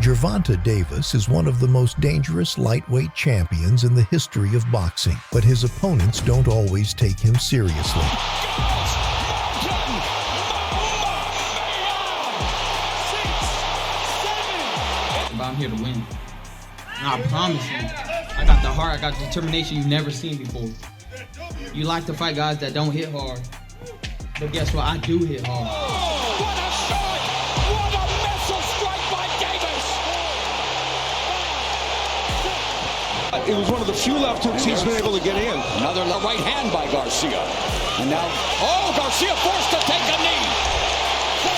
Gervonta Davis is one of the most dangerous lightweight champions in the history of boxing, but his opponents don't always take him seriously. I'm here to win. And I promise you, I got the heart, I got determination you've never seen before. You like to fight guys that don't hit hard, but guess what? I do hit hard. Oh, what a shot! What a missile strike by Davis! It was one of the few left hooks he's been able to get in. Another right hand by Garcia. And now, oh, Garcia forced to take a knee. 7,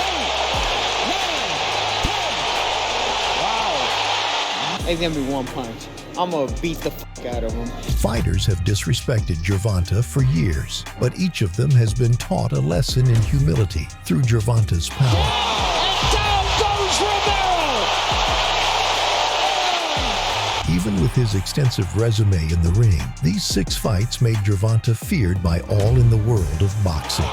8, 9, 10. Wow. It's gonna be one punch. I'm gonna beat the fuck out of him. Fighters have disrespected Gervonta for years, but each of them has been taught a lesson in humility through Gervonta's power. And down goes Romero! Even with his extensive resume in the ring, these 6 fights made Gervonta feared by all in the world of boxing.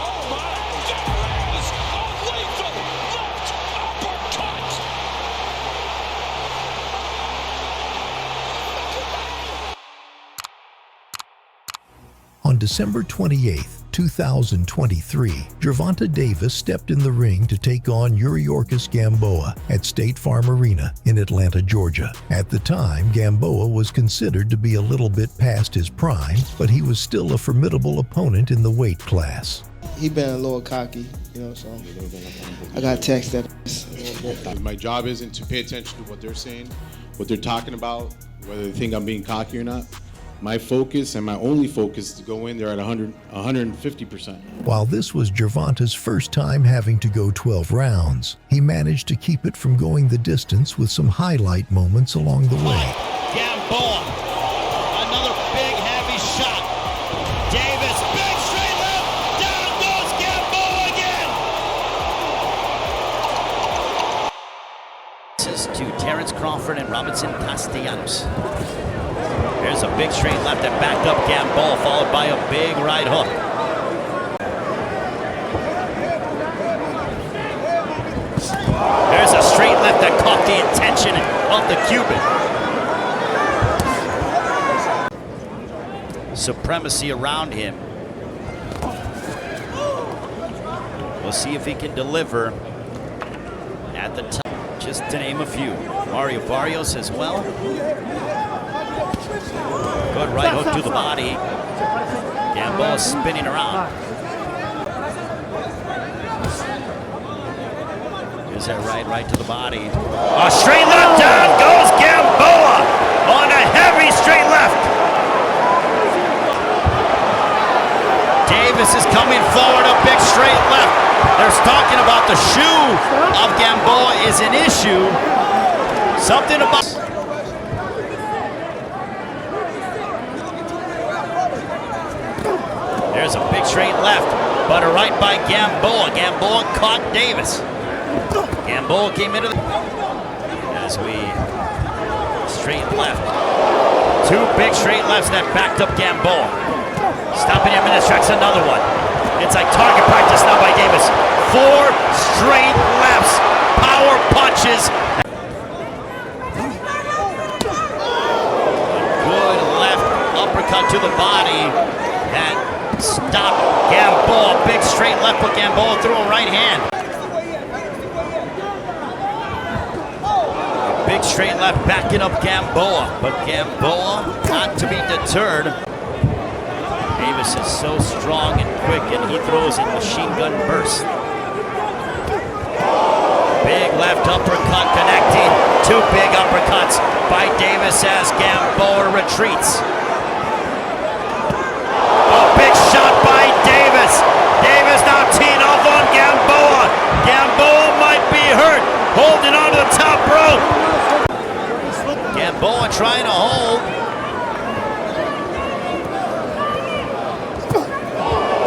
On December 28, 2023, Gervonta Davis stepped in the ring to take on Yuriorkis Gamboa at State Farm Arena in Atlanta, Georgia. At the time, Gamboa was considered to be a little bit past his prime, but he was still a formidable opponent in the weight class. He been a little cocky, you know, so I got text that. My job isn't to pay attention to what they're saying, what they're talking about, whether they think I'm being cocky or not. My focus and my only focus is to go in there at 150%. While this was Gervonta's first time having to go 12 rounds, he managed to keep it from going the distance with some highlight moments along the way. Gamboa, another big heavy shot. Davis, big straight left, down goes Gamboa again. This is to Terrence Crawford and Robinson Castellanos. There's a big straight left that backed up Gamboa, followed by a big right hook. There's a straight left that caught the attention of the Cuban. Supremacy around him. We'll see if he can deliver at the time. Just to name a few. Mario Barrios as well. Good right hook to the body. Gamboa spinning around. Here's that right to the body. A straight left, down goes Gamboa on a heavy straight left. Davis is coming forward, a big straight left. They're talking about the shoe of Gamboa is an issue. Something about... There's a big straight left, but a right by Gamboa. Gamboa caught Davis. Gamboa came into the... As we... Straight left. 2 big straight lefts that backed up Gamboa. Stopping him in his tracks, another one. It's like target practice now by Davis. 4 straight lefts. Power punches. Good left uppercut to the body. That stopped Gamboa. Big straight left, but Gamboa threw a right hand. Big straight left backing up Gamboa, but Gamboa not to be deterred. Davis is so strong and quick, and he throws in machine gun bursts. Big left uppercut connecting. 2 big uppercuts by Davis as Gamboa retreats. Big shot by Davis. Davis now teeing off on Gamboa. Gamboa might be hurt. Holding on to the top rope. Gamboa trying to hold.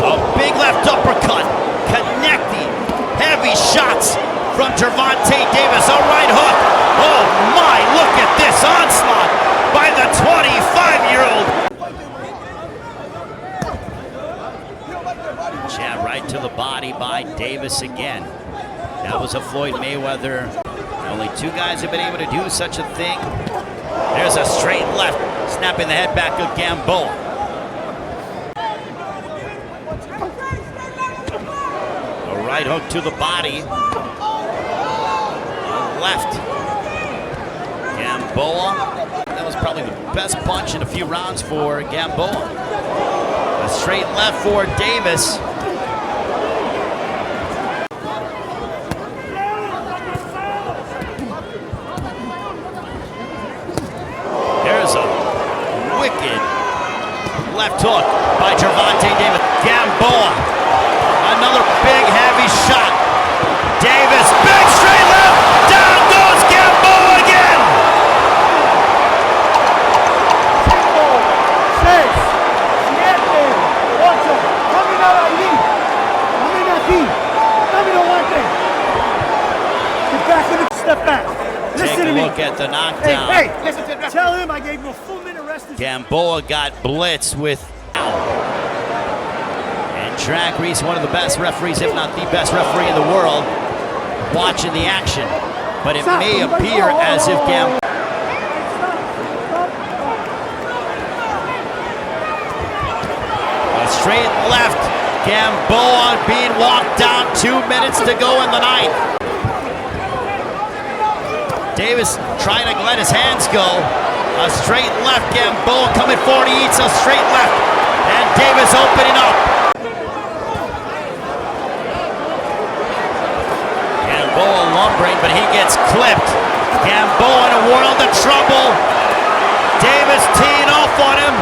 A big left uppercut. Connecting. Heavy shots from Gervonta Davis. A right hook. Oh my, look at this onslaught by the 25-year-old. Jab right to the body by Davis again. That was a Floyd Mayweather Only 2 guys have been able to do such a thing. There's a straight left, snapping the head back of Gamboa. A right hook to the body. Left. Gamboa. That was probably the best punch in a few rounds for Gamboa. A straight left for Davis. There's a wicked left hook by Gervonta Davis. Gamboa. Another big, heavy shot. Davis, big straight left. Down goes Gamboa again. 6, 7, 8. Caminado allí. Camina aquí. Camino guante. Get back in the step back. Take Listen a to me. look at the knockdown. Hey, listen to me. Tell him I gave him a full minute rest. Gamboa got blitzed with. And Track Reese, one of the best referees, if not the best referee in the world, watching the action. But it may appear as if Gamboa. A straight left. Gamboa being walked down. 2 minutes to go in the ninth. Davis trying to let his hands go. A straight left. Gamboa coming forward. He eats a straight left. And Davis opening up. Gamboa lumbering, but he gets clipped. Gamboa in a world of trouble. Davis teeing off on him.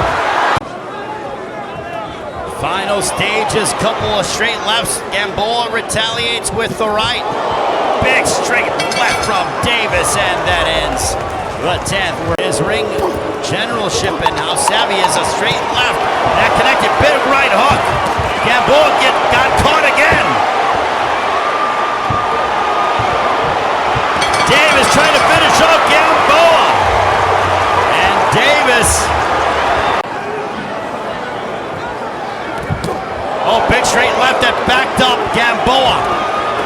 Final stages, couple of straight lefts. Gamboa retaliates with the right. Big straight left from Davis, and that ends the 10th. His ring generalship and how savvy is a straight left. That connected, big right hook. Gamboa got caught again. Davis trying to finish off Gamboa. And Davis. Oh, big straight left that backed up Gamboa.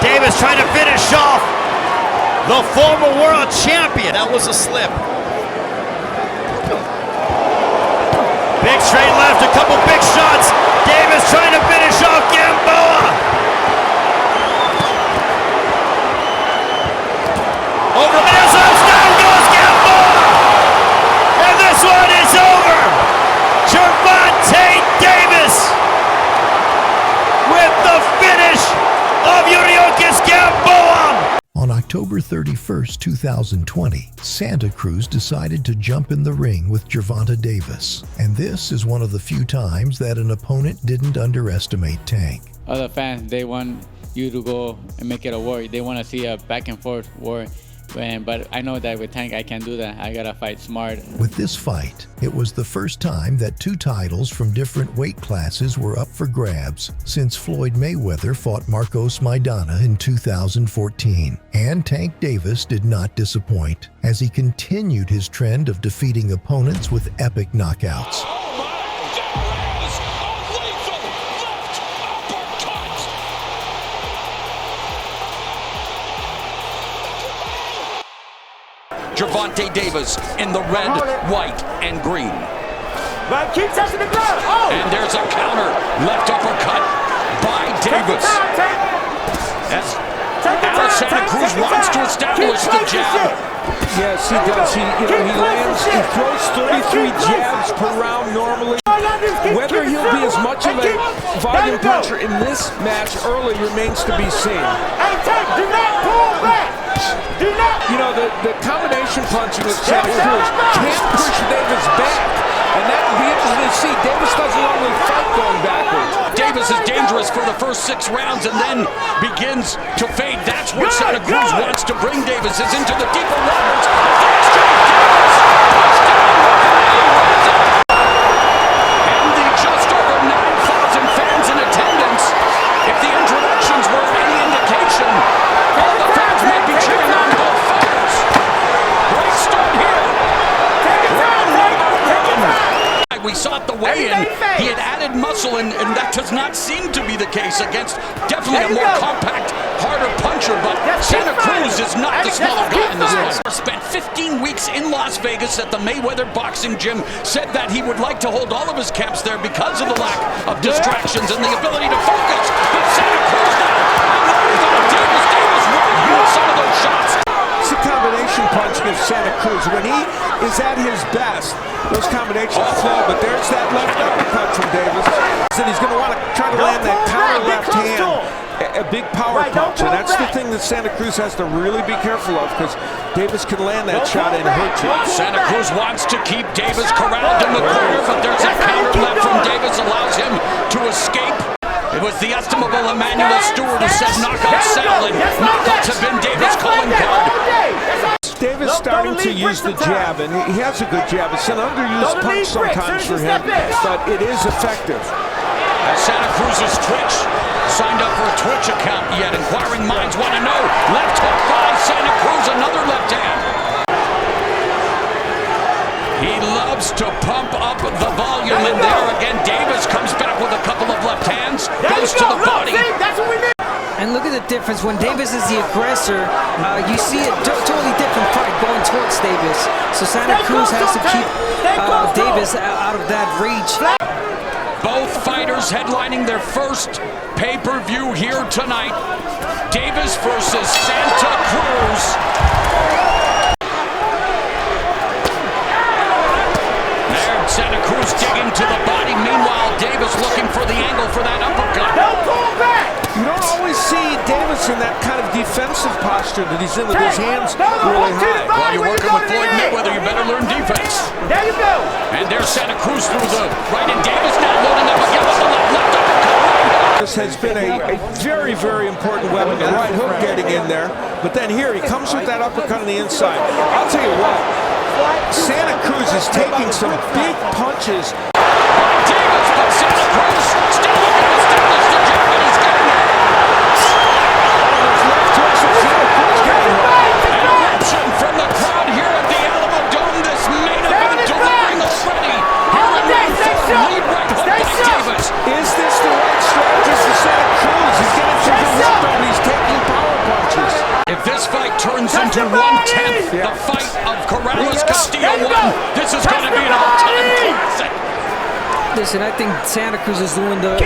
Davis trying to finish off the former world champion. That was a slip. Big straight left, a couple big shots. Davis trying to finish off Gamboa. Over missiles, down goes Gamboa. And this one is over. Gervonta Davis with the finish of Yuriorkis Gamboa. On October 31st, 2020, Santa Cruz decided to jump in the ring with Gervonta Davis. And this is one of the few times that an opponent didn't underestimate Tank. Other fans, they want you to go and make it a war. They want to see a back and forth war. But I know that with Tank, I can't do that. I gotta fight smart. With this fight, it was the first time that 2 titles from different weight classes were up for grabs since Floyd Mayweather fought Marcos Maidana in 2014. And Tank Davis did not disappoint, as he continued his trend of defeating opponents with epic knockouts. Gervonta Davis in the red, white, and green. But keep touching the ground. Oh! And there's a counter. Left uppercut by Davis. As Santa Cruz wants to establish the jab. Yes, he does. He lands, he throws 33 jabs per round normally. Whether he'll be as much of a volume puncher in this match early remains to be seen. Hey, Tank, do not pull back. Do not. You know, the combination punching with Santa Cruz can't push Davis back. And that would be interesting to see. Davis doesn't normally fight going backwards. Davis is dangerous for the first 6 rounds and then begins to fade. That's where Santa Cruz wants to bring Davis, is into the deeper waters. And the just over 9,000 fans in attendance, if the introductions were any indication, all the fans may be cheering on both fighters. Great start here. We saw at the weigh-in, he had added muscle, and that does not seem to be the case against definitely a more compact, harder better puncher, but Santa Cruz is not the smaller guy in this fight. Spent 15 weeks in Las Vegas at the Mayweather Boxing Gym, said that he would like to hold all of his camps there because of the lack of distractions and the ability to focus. But Santa Cruz now, Davis rolling with some of those shots. It's a combination punch against Santa Cruz. When he is at his best, those combinations flow, but there's that left uppercut from Davis. And he's going to want to try to land that counter left hand, a big power punch, and that's the thing that Santa Cruz has to really be careful of, because Davis can land that shot and hurt you. Santa Cruz wants to keep Davis corralled in the corner, but there's a counter left from Davis, allows him to escape. It was the estimable Emmanuel Stewart who said knockouts settle, and knockouts have been Davis' calling card. Davis starting to use the jab, and he has a good jab. It's an underused punch sometimes for him, but it is effective. Santa Cruz's Twitch signed up for a Twitch account yet. Inquiring minds want to know. Left hook by Santa Cruz, another left hand. He loves to pump up the volume, and there again, Davis comes back with a couple of left hands, goes to the body. And look at the difference. When Davis is the aggressor, you see a totally different fight going towards Davis. So Santa Cruz has to keep Davis out of that reach. Both fighters headlining their first pay-per-view here tonight. Davis versus Santa Cruz. There, Santa Cruz digging to the body. Meanwhile, Davis looking for the angle for that uppercut. You don't always see Davis in that kind of defensive posture that he's in with his hands really high. While you're working with Floyd Mayweather, you better learn defense. There you go. And there's Santa Cruz through the right, and Davis now loading up again with the left uppercut. This has been a very, very important weapon, the right hook getting in there. But then here, he comes with that uppercut on the inside. I'll tell you what, Santa Cruz is taking some big punches. Davis, but Santa Cruz still looking to establish the jab, and he's getting it. An eruption from the crowd here at the Alamo Dome. This main event delivering already. Here in round 4, lead right hook by Davis. Is this the right strategy for Santa Cruz? He's getting to the rim, but he's taking power punches. If this fight turns into 1/10 the fight of Corrales-Castillo 1, this is going to be an all-time classic. Listen, I think Santa Cruz is doing a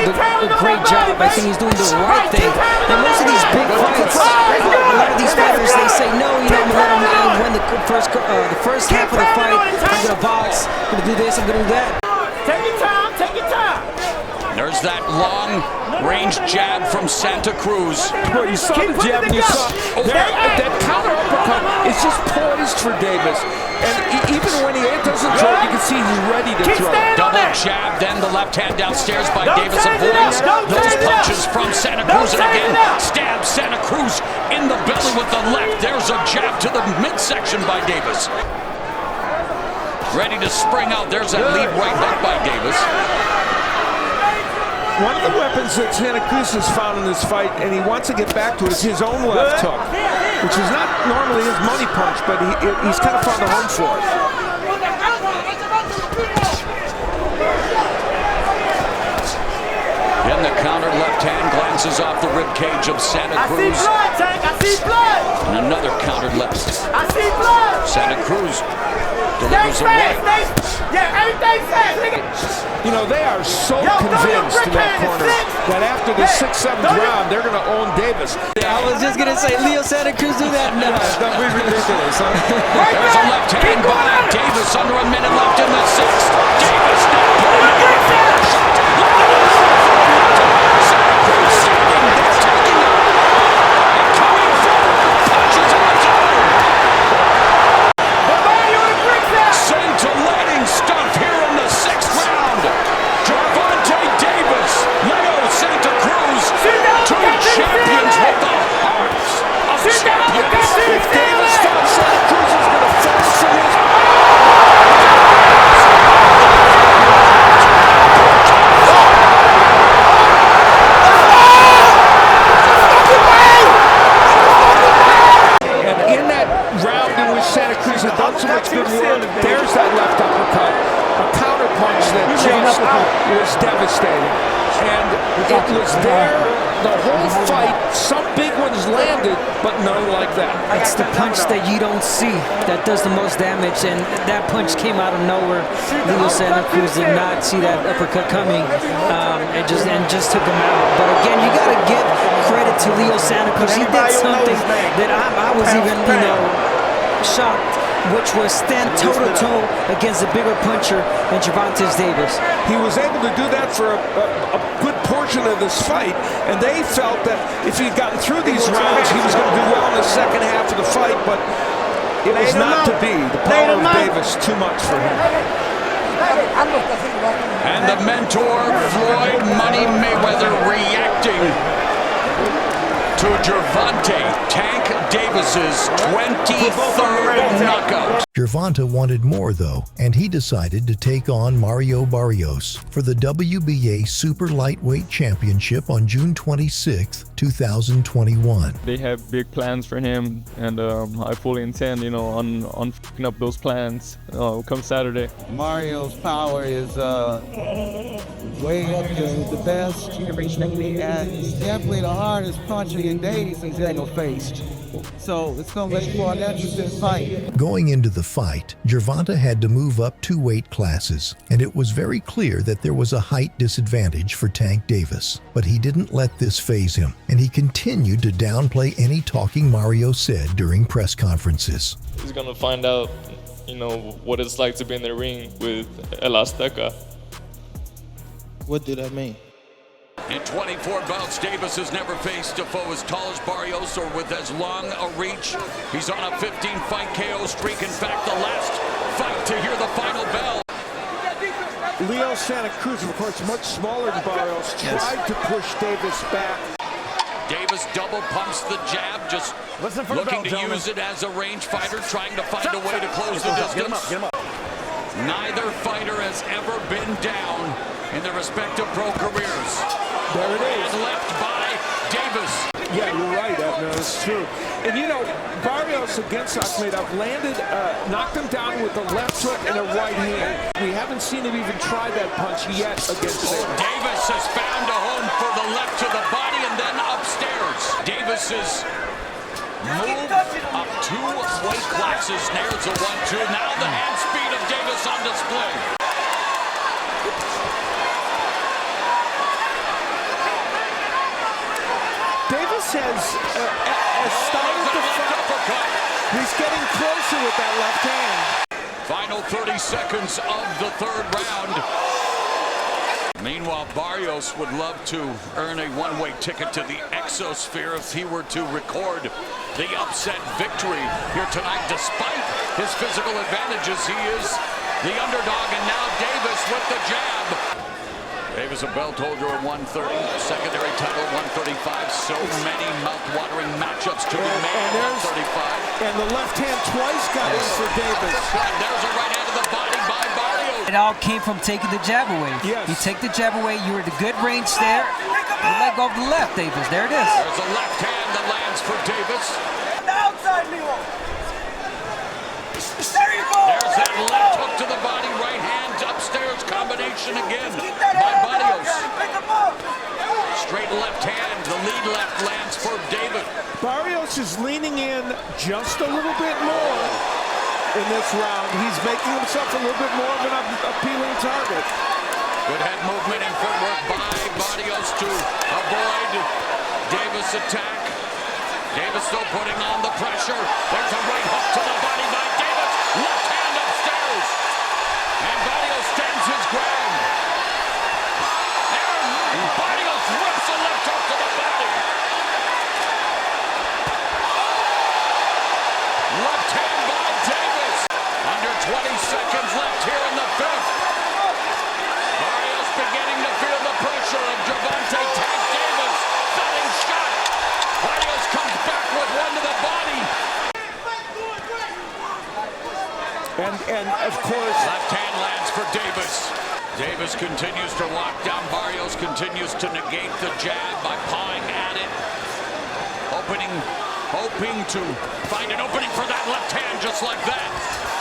great job. I think he's doing the right thing. And most of these big fights, a lot of these fighters, they say, no, you know, I'm going to win the first half of the fight. I'm going to box, I'm going to do this, I'm going to do that. Take your time, take your time. There's that long-range jab from Santa Cruz. Well, you saw the jab and you saw that counter uppercut is just poised for Davis. And even when he doesn't throw it, you can see he's ready to throw. Double jab, then the left hand downstairs by Davis avoids those punches from Santa Cruz. And again, stabs Santa Cruz in the belly with the left. There's a jab to the midsection by Davis. Ready to spring out. There's that lead right hook by Davis. One of the weapons that Santa Cruz has found in this fight, and he wants to get back to it, is his own left hook, which is not normally his money punch, but he's kind of found a home for it. Then the counter left hand glances off the rib cage of Santa Cruz. I see blood, Tank. I see blood. And another counter left. I see blood. Santa Cruz delivers a right. Yeah, everything's fast, nigga. You know, they are so convinced in that corner that after the 6th, 7th round, they're going to own Davis. I was just going to say, Leo Santa Cruz do that? No. That'd be ridiculous, huh? There's a left hand by Davis under a minute left in the 6th. Davis now pulling it. Santa Cruz standing there, taking it. And coming forward, punches on his own. Scintillating stuff here in the 6th round. Gervonta Davis, Leo Santa Cruz, two champions with the hearts of champions. If Davis thought Santa Cruz was going to fast from his... And in that round in which Santa Cruz had done so much good work, there's that left uppercut. A counter punch that just was devastating. And it was there the whole fight, some big ones landed, but none like that. It's the punch that you don't see that does the most damage, and that punch came out of nowhere. Leo Santa Cruz did not see that uppercut coming, and just took him out. But again, you got to give credit to Leo Santa Cruz. He did something that I was even, shocked, which was stand toe-to-toe against a bigger puncher than Gervonta Davis. He was able to do that for a good portion of this fight, and they felt that if he'd gotten through these rounds, he was going to do well in the second half of the fight, but it was not to be. The power of Davis, too much for him. And the mentor, Floyd Money Mayweather, reacting to Gervonta Tank Davis's 23rd knockout. Gervonta wanted more, though, and he decided to take on Mario Barrios for the WBA Super Lightweight Championship on June 26, 2021. They have big plans for him, and I fully intend, on fucking up those plans come Saturday. Mario's power is way up there, the best, and he's definitely the hardest puncher in days since Daniel faced. So it's going to make for an interesting fight. Going into the fight, Gervonta had to move up 2 weight classes, and it was very clear that there was a height disadvantage for Tank Davis. But he didn't let this faze him, and he continued to downplay any talking Mario said during press conferences. He's going to find out, what it's like to be in the ring with El Azteca. What do that mean? In 24 bouts, Davis has never faced a foe as tall as Barrios or with as long a reach. He's on a 15-fight KO streak. In fact, the last fight to hear the final bell. Leo Santa Cruz, of course, much smaller than Barrios, tried to push Davis back. Davis double pumps the jab, just looking to use it as a range fighter, trying to find a way to close the distance. Neither fighter has ever been down in their respective pro careers. There it is. And left by Davis. Yeah, you're right, Abner. That's true. And Barrios against Akhmedov knocked him down with a left hook and a right hand. We haven't seen him even try that punch yet against him. Davis has found a home for the left to the body and then upstairs. Davis's move up 2 weight classes, nails a 1-2. Now the hand speed of Davis on display. Davis has started to fight. He's getting closer with that left hand. Final 30 seconds of the 3rd round. Meanwhile, Barrios would love to earn a one-way ticket to the Exosphere if he were to record the upset victory here tonight. Despite his physical advantages, he is the underdog, and now Davis with the jab. Davis a belt holder at 130, secondary title 135. So many mouth-watering matchups to be made at 135. And the left hand twice got in for Davis. There's a right hand to the body by Barrios. It all came from taking the jab away. Yes. You take the jab away, you were at a good range there. You let go of the left, Davis. There it is. There's a left hand that lands for Davis. Outside, Leo. There's that left hook to the body, right hand upstairs combination again by Barrios. Straight left hand, the lead left lands for Davis. Barrios is leaning in just a little bit more in this round. He's making himself a little bit more of an appealing target. Good head movement and footwork by Barrios to avoid Davis' attack. Davis still putting on the pressure. There's a right hook to the body by Davis. Left hand upstairs. And Barrios stands his ground. And Barrios rips a left hook to the body. Left hand by Davis. Under 20 seconds left here in the 5th. Barrios beginning to feel the pressure of Gervonta Tank Davis. Thudding shot. Barrios comes back with one to the body. And of course, left hand lands for Davis. Davis continues to lock down. Barrios continues to negate the jab by pawing at it. Hoping to find an opening for that left hand just like that.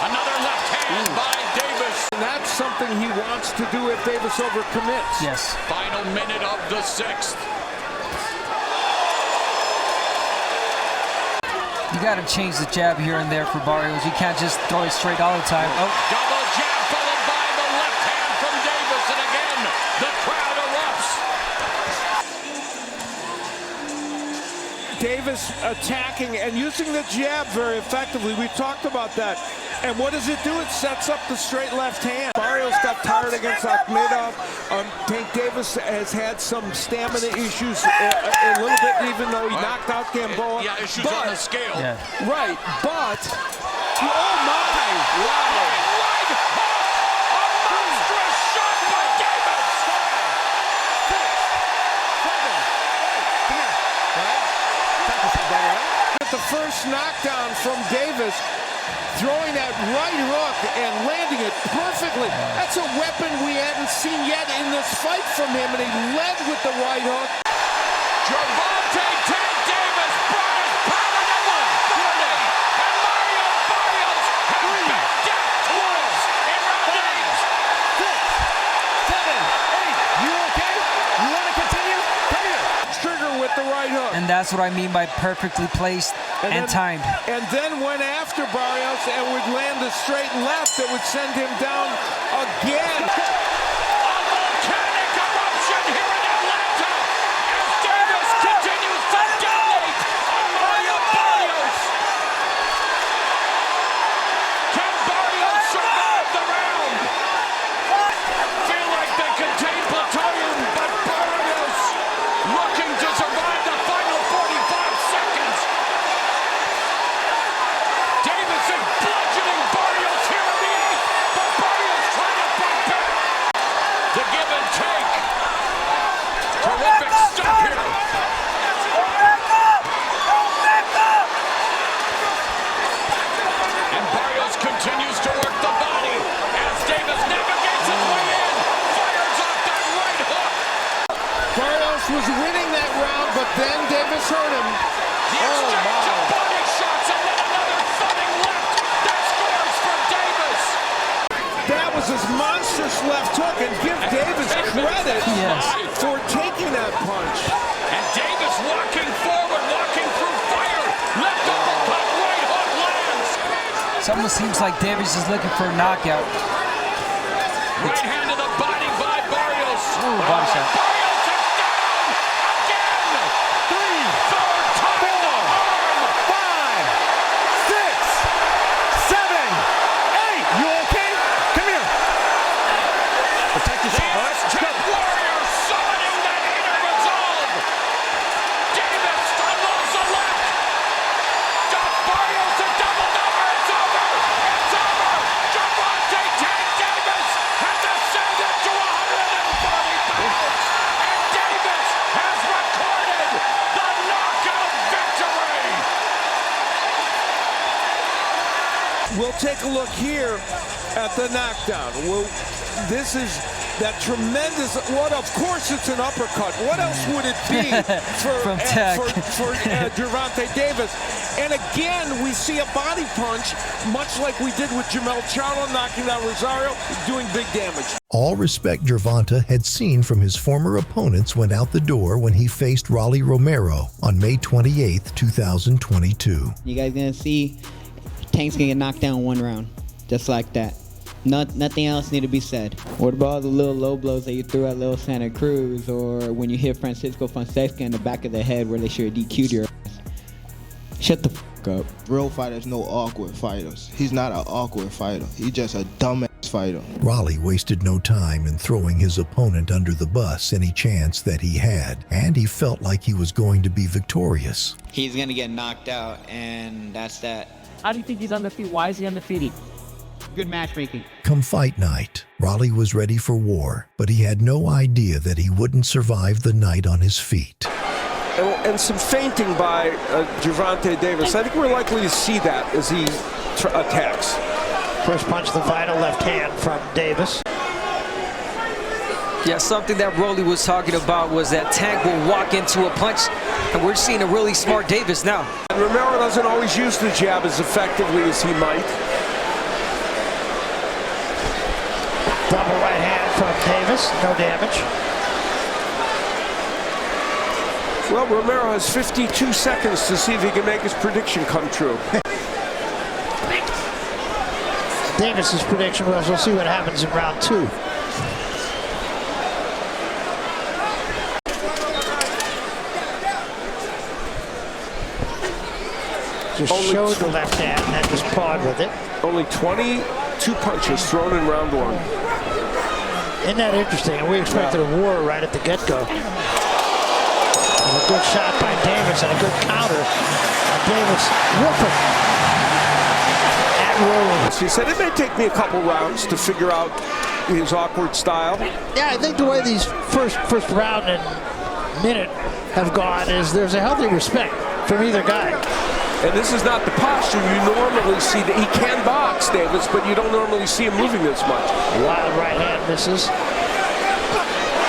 Another left hand by Davis. And that's something he wants to do if Davis overcommits. Yes. Final minute of the 6th. You got to change the jab here and there for Barrios. You can't just throw it straight all the time. Oh. Double jab followed by the left hand from Davis, and again, the crowd erupts. Davis attacking and using the jab very effectively. We talked about that. And what does it do? It sets up the straight left hand. Barrios got tired against Akhmedov. Tank Davis has had some stamina issues a little bit, even though he knocked out Gamboa. Yeah, issues on the scale. Yeah. Right, but, oh my, wow. Right hook! A monstrous shot by Davis! With the first knockdown from Davis, throwing that right hook and landing it perfectly. That's a weapon we hadn't seen yet in this fight from him, and he led with the right hook. Gervonta Tank Davis brought his power to 140, and Mario Barrios has been death twice in round 8. 6, 7, 8. You okay? You want to continue? Come here. Trigger with the right hook. And that's what I mean by perfectly placed and timed. And then went after Barrios and would land a straight left that would send him down again. A volcanic eruption here in Atlanta as Davis continues to dominate on Mario Barrios. Can Barrios survive the round? Feel like they contain plutonium, but Barrios looking to survive the final 45 seconds. Davis is bludgeoning Barrios here in the 8th, but Barrios trying to fight back. The give and take. Terrific stop here. And Barrios continues to work the body as Davis navigates his way in. Fires off that right hook. Barrios was winning that round, but then Davis hurt him. The exchange of body shots and then another thudding left that scores for Davis. That was his monstrous left hook, and give Davis credit for taking that punch. And Davis walking forward, walking through fire. Left uppercut, right hook lands. It almost seems like Davis is looking for a knockout. Right hand to the body by Barrios. Ooh, body shot. Barrios is down again. 3, 4 time in the arm. 5, 6, 7, 8. You okay? Come here. Protect The yourself. All right? Aztec Warrior summoning that inner resolve. Davis stumbles the left. Got Barrios a double number. It's over. It's over. Gervonta Tank Davis has ascended to 140 pounds. And Davis has recorded the knockout victory. We'll take a look here at the knockdown. This is that tremendous, of course it's an uppercut. What else would it be for Gervonta Davis? And again, we see a body punch, much like we did with Jamel Charlo knocking down Rosario, doing big damage. All respect Gervonta had seen from his former opponents went out the door when he faced Rolly Romero on May 28, 2022. You guys gonna see Tank's gonna get knocked down one round, just like that. Nothing else need to be said. What about all the little low blows that you threw at Lil Santa Cruz, or when you hit Francisco Fonseca in the back of the head where they should have DQ'd your ass? Shut the f up. Real fighters know awkward fighters. He's not an awkward fighter. He's just a dumbass fighter. Rolly wasted no time in throwing his opponent under the bus any chance that he had, and he felt like he was going to be victorious. He's gonna get knocked out, and that's that. How do you think he's undefeated? Why is he undefeated? Good matchmaking. Come fight night, Rolly was ready for war, but he had no idea that he wouldn't survive the night on his feet. And some feinting by Gervonta Davis. I think we're likely to see that as he attacks. First punch of the fight, a left hand from Davis. Yeah, something that Rolly was talking about was that Tank will walk into a punch, and we're seeing a really smart Davis now. And Romero doesn't always use the jab as effectively as he might. Double right hand from Davis, no damage. Well, Romero has 52 seconds to see if he can make his prediction come true. Davis's prediction was we'll see what happens in round 2. Just showed the left hand and then just pawed with it. Only 22 punches thrown in round 1. Isn't that interesting? And we expected a war right at the get-go. And a good shot by Davis and a good counter. And Davis whipping at will. He said it may take me a couple rounds to figure out his awkward style. Yeah, I think the way these first round and minute have gone is there's a healthy respect from either guy. And this is not the posture you normally see. That he can box, Davis, but you don't normally see him moving this much. Wild right hand misses.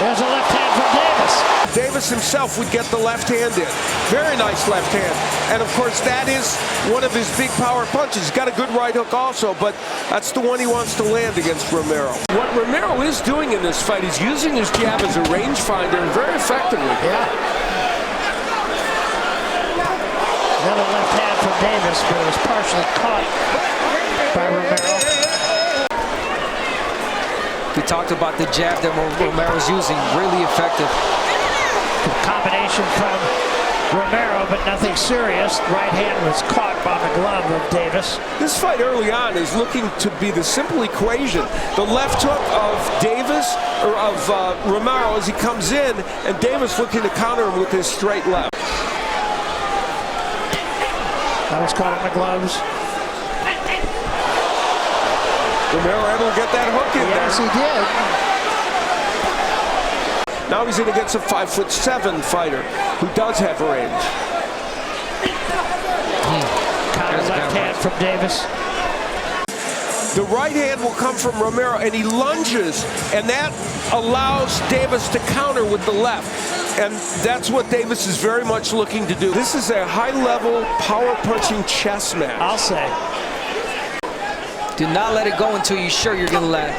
There's a left hand from Davis. Davis himself would get the left hand in. Very nice left hand. And of course, that is one of his big power punches. He's got a good right hook also, but that's the one he wants to land against Romero. What Romero is doing in this fight, he's using his jab as a rangefinder and very effectively. Yeah. Another left hand from Davis, but it was partially caught by Romero. We talked about the jab that Romero's using, really effective. Good combination from Romero, but nothing serious. Right hand was caught by the glove of Davis. This fight early on is looking to be the simple equation. The left hook of Davis, or of Romero as he comes in, and Davis looking to counter him with his straight left. That was caught in the gloves. Romero able to get that hook in there. Yes, he did. Now he's in against a 5'7" fighter who does have range. Counter left hand from Davis. The right hand will come from Romero, and he lunges, and that allows Davis to counter with the left. And that's what Davis is very much looking to do. This is a high-level, power-punching chess match. I'll say. Do not let it go until you're sure you're going to land.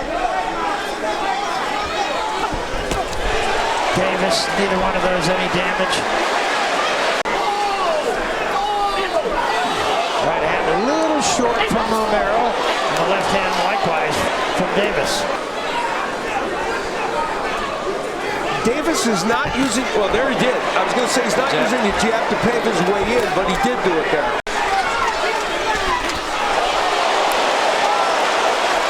Davis, neither one of those any damage. Right hand a little short from Romero, and the left hand likewise from Davis. Davis is not using, well, there he did. I was going to say he's not using the jab to pave his way in, but he did do it there.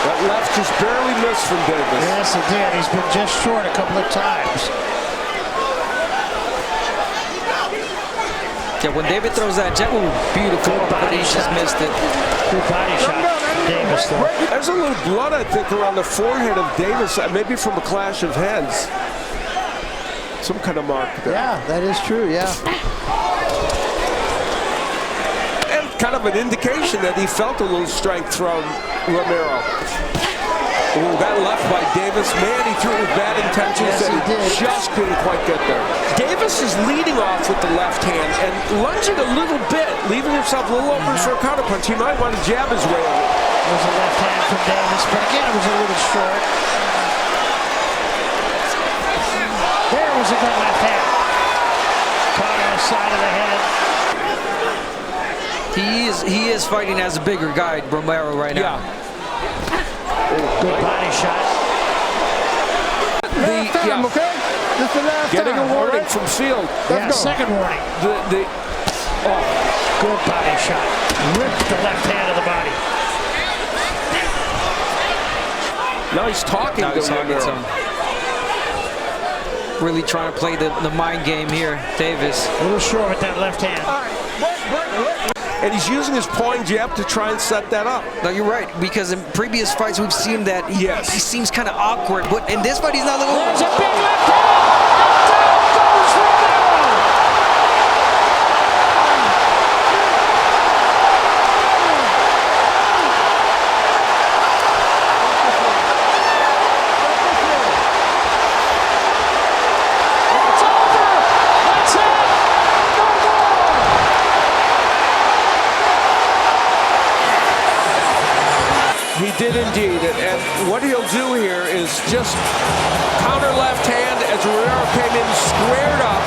That left just barely missed from Davis. Yes, it did. He's been just short a couple of times. Yeah, when David throws that jab, beautiful, but he just missed it. Good body shot from Davis, though. There's a little blood, I think, around the forehead of Davis, maybe from a clash of heads. Some kind of mark there. Yeah, that is true, yeah. And kind of an indication that he felt a little strength from Romero. Ooh, that left by Davis. Man, he threw it with bad intentions, yes, and he did. Just couldn't quite get there. Davis is leading off with the left hand and lunging a little bit, leaving himself a little open for a counter punch. He might want to jab his way over. There's a left hand from Davis, but again, it was a little short. There was a good left hand. Caught on the side of the head. He is fighting as a bigger guy, Romero, right now. Yeah. Good body shot. Getting a warning from Field. Yeah, second warning. Good body shot. Ripped the left hand of the body. Now he's talking to him. Really trying to play the mind game here, Davis. A little short with that left hand. And he's using his pawing jab to try and set that up. No, you're right, because in previous fights we've seen that he seems kind of awkward, but in this fight he's not looking. There's a big left hand! Down goes Romero! It's over! That's it! No more! He did indeed, and what he'll do here is just counter left hand as Romero came in squared up.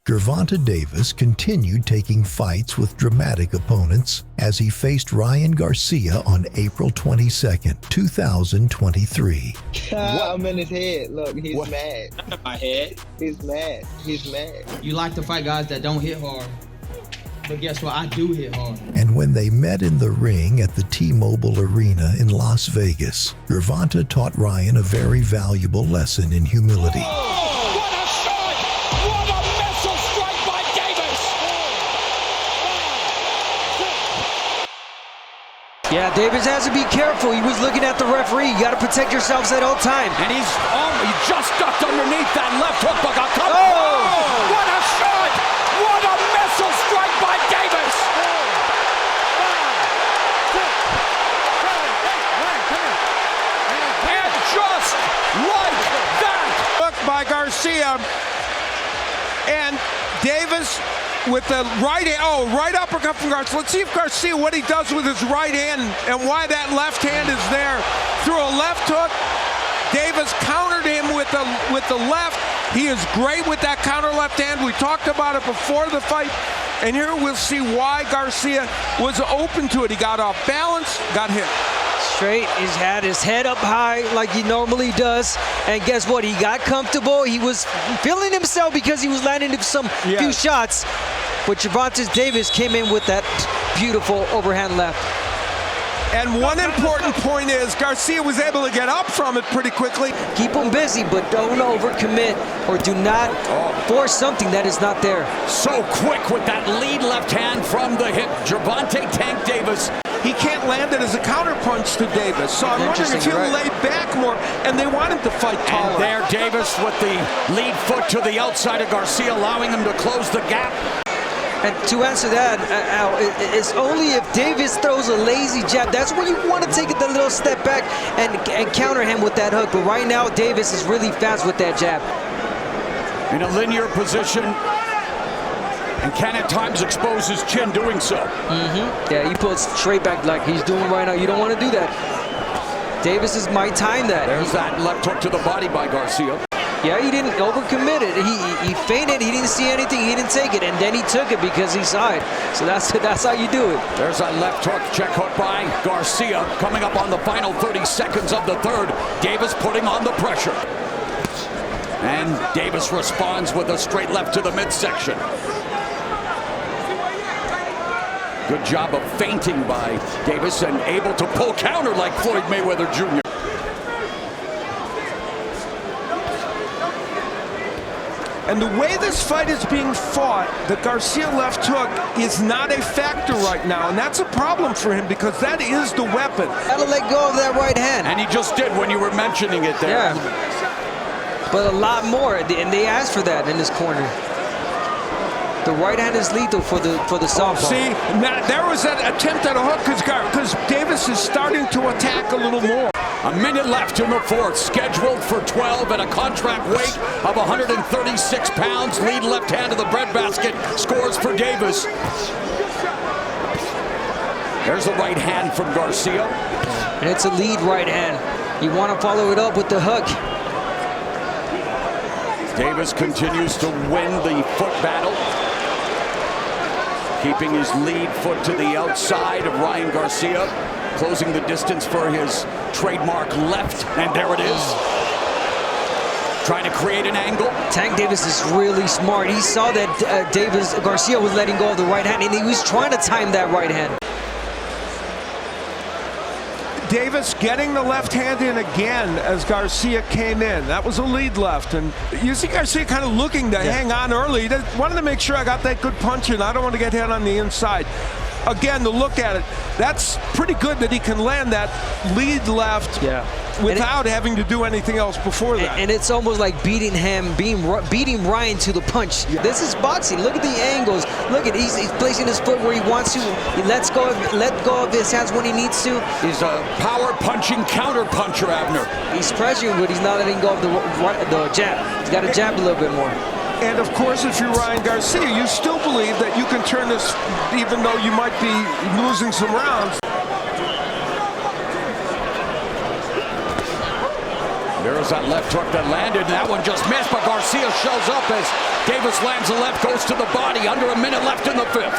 Gervonta Davis continued taking fights with dramatic opponents as he faced Ryan Garcia on April 22, 2023. I'm in his head. Look, he's mad. My head. He's mad. He's mad. You like to fight guys that don't hit hard. But guess what? I do hit hard. And when they met in the ring at the T-Mobile Arena in Las Vegas, Gervonta taught Ryan a very valuable lesson in humility. Yeah, Davis has to be careful. He was looking at the referee. You got to protect yourselves at all time. And he just ducked underneath that left hook, but got covered. Oh! What a shot! What a missile strike by Davis! And just like that! Look by Garcia. And Davis with the right hand, right uppercut from Garcia. Let's see if Garcia, what he does with his right hand and why that left hand is there. Through a left hook, Davis countered him with the left. He is great with that counter left hand. We talked about it before the fight. And here we'll see why Garcia was open to it. He got off balance, got hit. Straight, he's had his head up high like he normally does, and guess what? He got comfortable. He was feeling himself because he was landing some few shots, but Gervonta Davis came in with that beautiful overhand left. And one important point is Garcia was able to get up from it pretty quickly. Keep him busy, but don't overcommit or do not force something that is not there. So quick with that lead left hand from the hip. Gervonta Tank Davis. He can't land it as a counterpunch to Davis. So I'm wondering if he'll lay back more, and they want him to fight taller. And there Davis with the lead foot to the outside of Garcia, allowing him to close the gap. And to answer that, Al, it's only if Davis throws a lazy jab. That's when you want to take it a little step back and counter him with that hook. But right now, Davis is really fast with that jab. In a linear position, and can at times expose his chin doing so. Yeah, he pulls straight back like he's doing right now. You don't want to do that. Davis might time that. There's that left hook to the body by Garcia. Yeah, he didn't overcommit it. He feinted. He didn't see anything. He didn't take it, and then he took it because he saw it. So that's how you do it. There's that left hook, check hook by Garcia. Coming up on the final 30 seconds of the third. Davis putting on the pressure. And Davis responds with a straight left to the midsection. Good job of feinting by Davis and able to pull counter like Floyd Mayweather Jr. And the way this fight is being fought, the Garcia left hook is not a factor right now. And that's a problem for him because that is the weapon. Gotta let go of that right hand. And he just did when you were mentioning it there. Yeah. But a lot more, and they asked for that in this corner. The right hand is lethal for the southpaw. See, now there was that attempt at a hook because Davis is starting to attack a little more. A minute left in the fourth, scheduled for 12 at a contract weight of 136 pounds. Lead left hand of the breadbasket, scores for Davis. There's the right hand from Garcia. And it's a lead right hand. You want to follow it up with the hook. Davis continues to win the foot battle. Keeping his lead foot to the outside of Ryan Garcia. Closing the distance for his trademark left, and there it is. Trying to create an angle. Tank Davis is really smart. He saw that Garcia was letting go of the right hand, and he was trying to time that right hand. Davis getting the left hand in again as Garcia came in. That was a lead left, and you see Garcia kind of looking to hang on early. He wanted to make sure I got that good punch in. I don't want to get hit on the inside. Again, to look at it, that's pretty good that he can land that lead left without having to do anything else before that. And it's almost like beating Ryan to the punch. This is boxing. Look at the angles. Look at he's placing his foot where he wants to. He let go of his hands when he needs to. He's a power punching counter puncher, Abner. He's pressuring, but he's not letting go of the jab. He's got to jab a little bit more. And of course, if you're Ryan Garcia, you still believe that you can turn this, even though you might be losing some rounds. There's that left hook that landed, and that one just missed, but Garcia shows up as Davis lands the left, goes to the body, under a minute left in the 5th.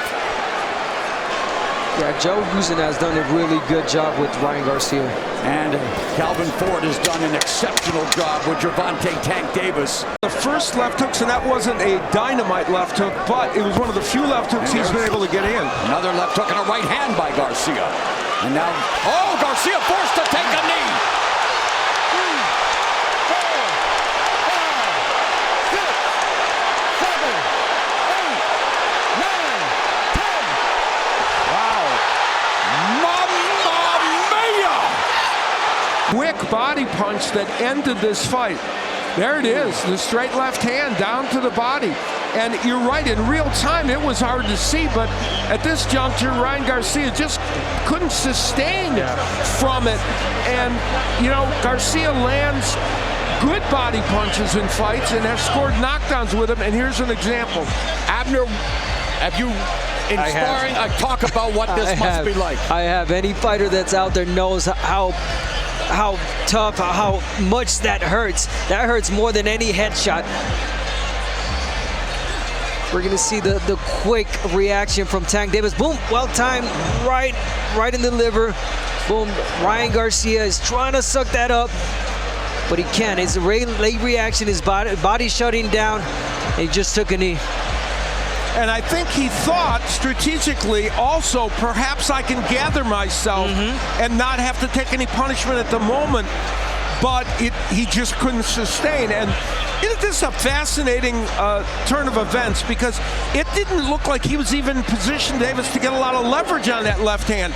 Yeah, Joe Guzan has done a really good job with Ryan Garcia. And Calvin Ford has done an exceptional job with Gervonta Tank Davis. The first left hooks, and that wasn't a dynamite left hook, but it was one of the few left hooks he's been able to get in. Another left hook and a right hand by Garcia. And now, oh, Garcia forced to take a knee. 3, 4, 5, 6, 7, 8, 9, 10. Wow. Mamma mia! Quick body punch that ended this fight. There it is, the straight left hand down to the body. And you're right, in real time it was hard to see, but at this juncture, Ryan Garcia just couldn't sustain from it. And, you know, Garcia lands good body punches in fights and has scored knockdowns with him, and here's an example. Abner, have you, in sparring, talk about what this must be like? I have. Any fighter that's out there knows how tough, how much that hurts. That hurts more than any headshot. We're gonna see the quick reaction from Tank Davis. Boom, well timed, right in the liver. Boom, Ryan Garcia is trying to suck that up, but he can't. His late reaction, his body shutting down, and he just took a knee. And I think he thought strategically also, perhaps I can gather myself and not have to take any punishment at the moment, but he just couldn't sustain. And this is a fascinating turn of events, because it didn't look like he was even positioned, Davis, to get a lot of leverage on that left hand.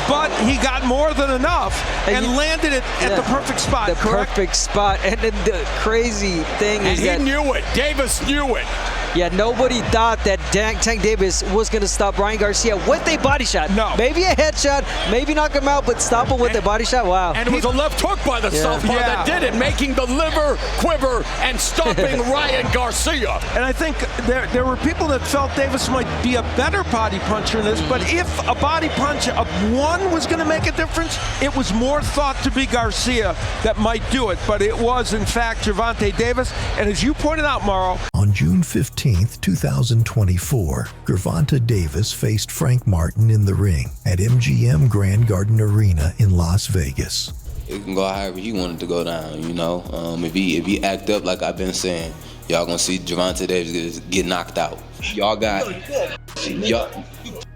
But he got more than enough and landed it at the perfect spot. The perfect spot. And then the crazy thing is that he knew it. Davis knew it. Yeah, nobody thought that Tank Davis was going to stop Ryan Garcia with a body shot. No. Maybe a headshot, maybe knock him out, but stop him with a body shot. Wow. And it was a left hook by the southpaw that did it, making the liver quiver and stopping Ryan Garcia. And I think there were people that felt Davis might be a better body puncher in this, but if a body punch of one was going to make a difference, it was more thought to be Garcia that might do it. But it was, in fact, Gervonta Davis. And as you pointed out, Mauro, on June 15th, 2024, Gervonta Davis faced Frank Martin in the ring at MGM Grand Garden Arena in Las Vegas. It can go however he wanted to go down, you know. If he act up like I've been saying, y'all gonna see Gervonta Davis get knocked out. Y'all got,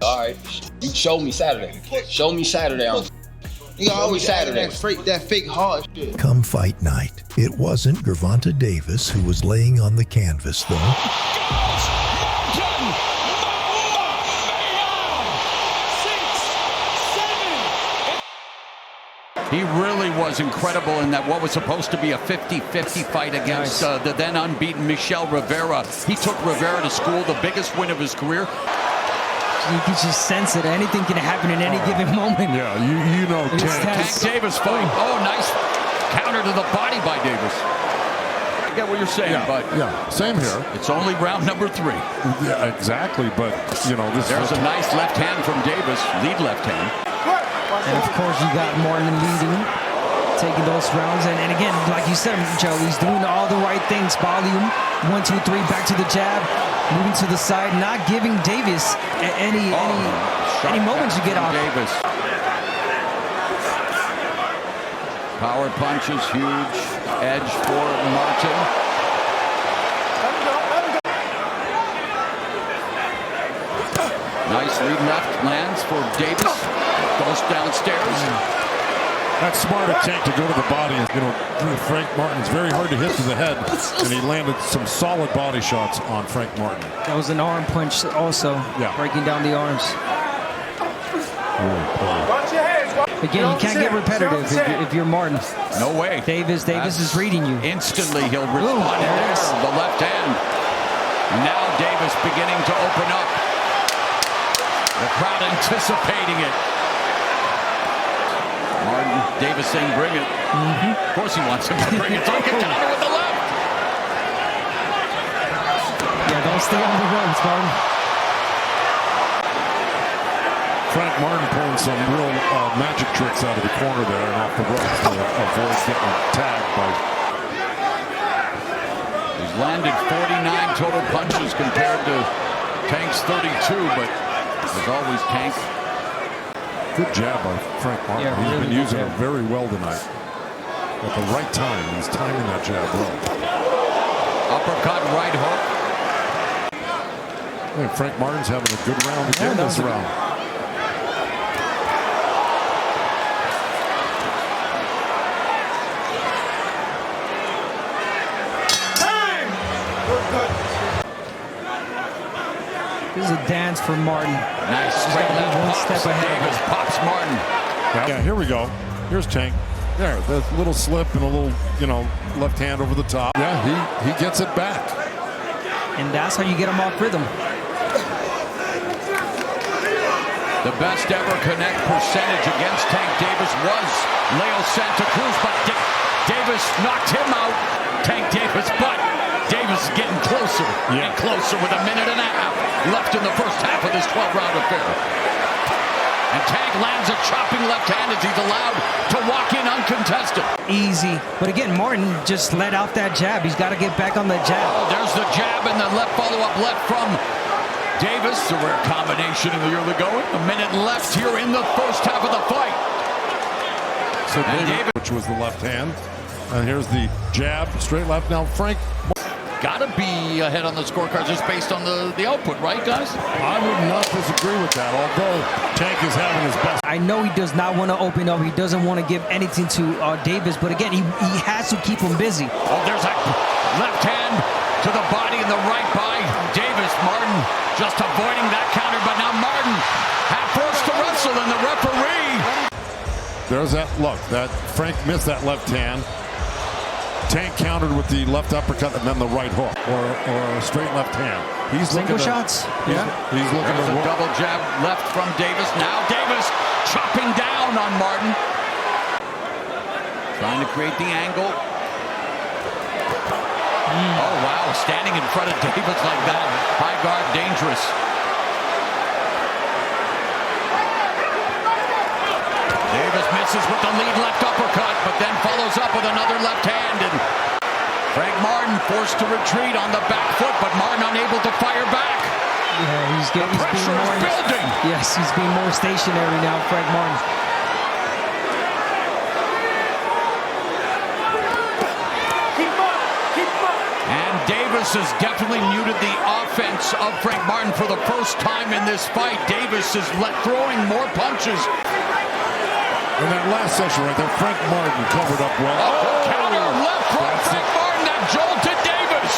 all right. You show me Saturday. Show me Saturday. You always Saturday. That fake hard shit. Come fight night, it wasn't Gervonta Davis who was laying on the canvas, though. He really was incredible in that what was supposed to be a 50-50 fight against the then unbeaten Michel Rivera. He took Rivera to school, the biggest win of his career. You can just sense it. Anything can happen in any given moment. Yeah, you know. Tank Davis fight. Oh, nice counter to the body by Davis. I get what you're saying, but same here. It's only round number 3. Yeah, exactly. But you know, there's a nice left hand from Davis, lead left hand. And of course, you got Martin leading, taking those rounds. And again, like you said, Joe, he's doing all the right things. Volume, 1, 2, 3, back to the jab, moving to the side, not giving Davis any moments to get off. Davis. Power punch is huge. Edge for Martin. Nice lead left lands for Davis. Goes downstairs. That's smart of Tank to go to the body. You know, Frank Martin's very hard to hit to the head, and he landed some solid body shots on Frank Martin. That was an arm punch also, breaking down the arms. Again, you can't get repetitive if you're Martin. No way. Davis is reading you. Instantly he'll respond there. The left hand. Now Davis beginning to open up. The crowd anticipating it. Martin, Davis saying bring it. Of course he wants him to bring it. Take it down with the left. Yeah, don't stay on the runs, Martin. Frank Martin pulling some real magic tricks out of the corner there and off the ropes to avoid getting tagged by. He's landed 49 total punches compared to Tank's 32, but as always, Tank. Good jab by Frank Martin. Yeah, He's really been using good it very well tonight. At the right time, he's timing that jab well. Uppercut, right hook. Hey, Frank Martin's having a good round again this round. This is a dance for Martin. Nice straight left one pops. step ahead. Davis pops Martin. Yeah, here we go. Here's Tank. There, the little slip and a little, left hand over the top. Yeah, he gets it back. And that's how you get him off rhythm. The best ever connect percentage against Tank Davis was Leo Santa Cruz, but Davis knocked him out. Tank Davis, but Davis is getting closer and closer with a minute and a half left in the first half of this 12-round affair. And Tank lands a chopping left hand as he's allowed to walk in uncontested. Easy. But again, Martin just let out that jab. He's got to get back on the jab. Oh, there's the jab and the left follow-up left from Davis. A rare combination in the early going. A minute left here in the first half of the fight. So Davis, which was the left hand. And here's the jab, straight left. Now, Frank. Gotta be ahead on the scorecards just based on the output, right, guys? I would not disagree with that, although Tank is having his best. I know he does not want to open up. He doesn't want to give anything to Davis, but again, he has to keep him busy. Oh, there's a left hand to the body and the right by Davis. Martin just avoiding that counter, but now Martin had forced to wrestle, and the referee. There's that look. That Frank missed that left hand. Tank countered with the left uppercut and then the right hook, or a straight left hand. He's single looking shots. He's looking There's to a double jab left from Davis. Now Davis chopping down on Martin. Trying to create the angle. Oh, wow. Standing in front of Davis like that. High guard, dangerous. Davis misses with the lead left uppercut, but then follows up with another left hand. And Frank Martin forced to retreat on the back foot, but Martin unable to fire back. Yeah, he's being more building. Yes, he's being more stationary now, Frank Martin. And Davis has definitely muted the offense of Frank Martin for the first time in this fight. Davis is throwing more punches. In that last session right there, Frank Martin covered up well. Oh, counter left from Frank Martin that jolted Davis.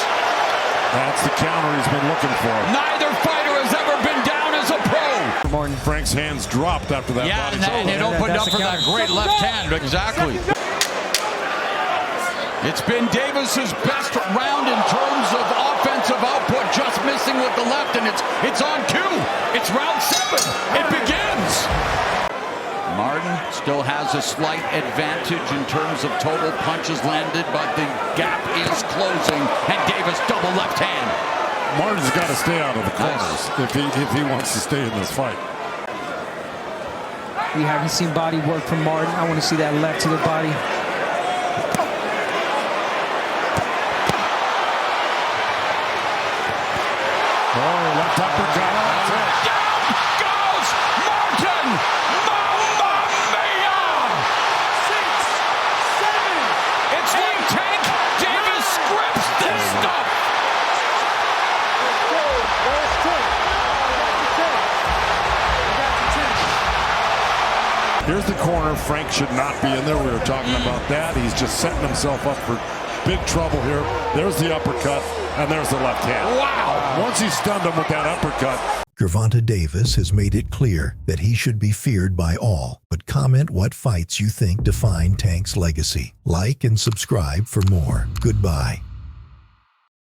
That's the counter he's been looking for. Neither fighter has ever been down as a pro. Martin. Frank's hands dropped after that. Yeah, and it opened up for that great left hand. Exactly. It's been Davis's best round in terms of offensive output, just missing with the left, and it's on cue. It's round 7. It begins. Martin still has a slight advantage in terms of total punches landed, but the gap is closing, and Davis double left hand. Martin's got to stay out of the corners if he wants to stay in this fight. We haven't seen body work from Martin. I want to see that left to the body. Oh, left uppercut. Down goes Martin! Mamma mia! 6, 7. It's like Tank Davis scripts this stuff. Here's the corner. Frank should not be in there. We were talking about that. He's just setting himself up for big trouble here. There's the uppercut, and there's the left hand. Wow! Once he stunned him with that uppercut. Gervonta Davis has made it clear that he should be feared by all, but comment what fights you think define Tank's legacy. Like and subscribe for more. Goodbye.